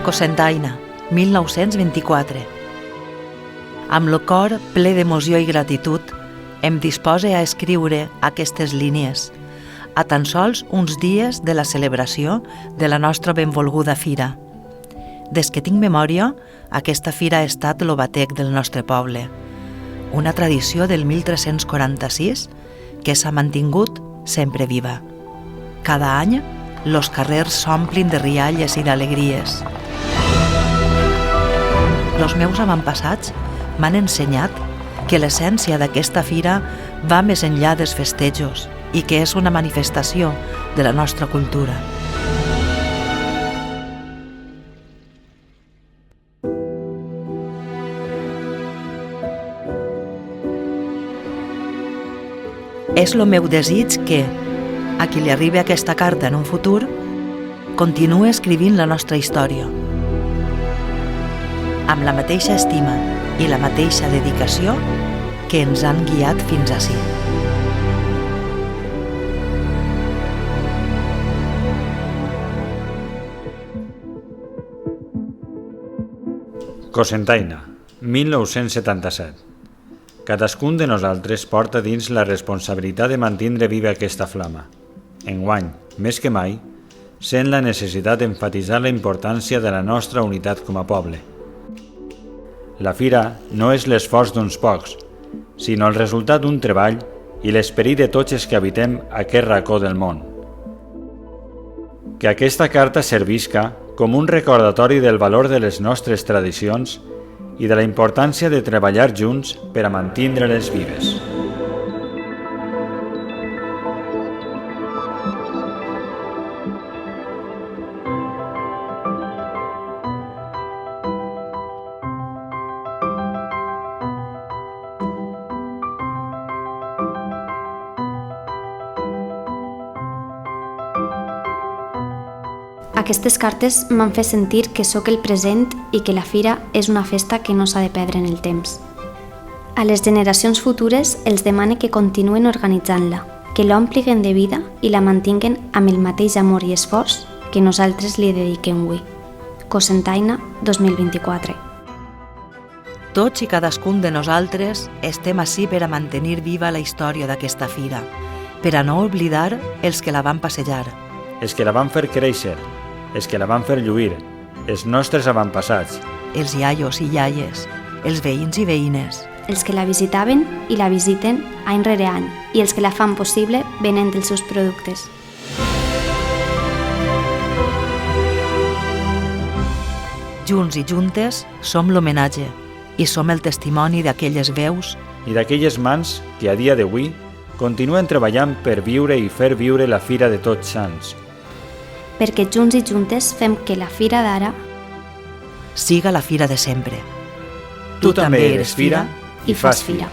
Cocentaina, 1924. Amb el cor ple d'emoció i gratitud, em dispose a escriure aquestes línies, a tan sols uns dies de la celebració de la nostra benvolguda fira. Des que tinc memòria, aquesta fira ha estat el batec del nostre poble, una tradició del 1346 que s'ha mantingut sempre viva. Cada any, els carrers s'omplin de rialles i d'alegries. Els meus avantpassats m'han ensenyat que l'essència d'aquesta fira va més enllà dels festejos i que és una manifestació de la nostra cultura. És el meu desig que, a qui li arribi aquesta carta en un futur, continuï escrivint la nostra història, amb la mateixa estima i la mateixa dedicació que ens han guiat fins ací. Cocentaina, 1977. Cadascun de nosaltres porta dins la responsabilitat de mantenir viva aquesta flama. Enguany, més que mai, sent la necessitat d'emfatitzar la importància de la nostra unitat com a poble. La fira no és l'esforç d'uns pocs, sinó el resultat d'un treball i l'esperit de tots els que habitem aquest racó del món. Que aquesta carta servisca com un recordatori del valor de les nostres tradicions i de la importància de treballar junts per a mantenir-les vives. Aquestes cartes m'han fet sentir que sóc el present i que la fira és una festa que no s'ha de perdre en el temps. A les generacions futures els demane que continuen organitzant-la, que l'ompliguin de vida i la mantinguen amb el mateix amor i esforç que nosaltres li dediquem avui. Cocentaina, 2024. Tots i cadascun de nosaltres estem ací per a mantenir viva la història d'aquesta fira, per a no oblidar els que la van passejar. Els que la van fer créixer, els que la van fer lluir, els nostres avantpassats. Els iaios i iaies, els veïns i veïnes. Els que la visitaven i la visiten any rere any i els que la fan possible venent els seus productes. Junts i juntes som l'homenatge i som el testimoni d'aquelles veus i d'aquelles mans que a dia d'avui continuen treballant per viure i fer viure la Fira de Tots Sants. Perquè junts i juntes fem que la fira d'ara siga la fira de sempre. Tu també eres fira i fas fira.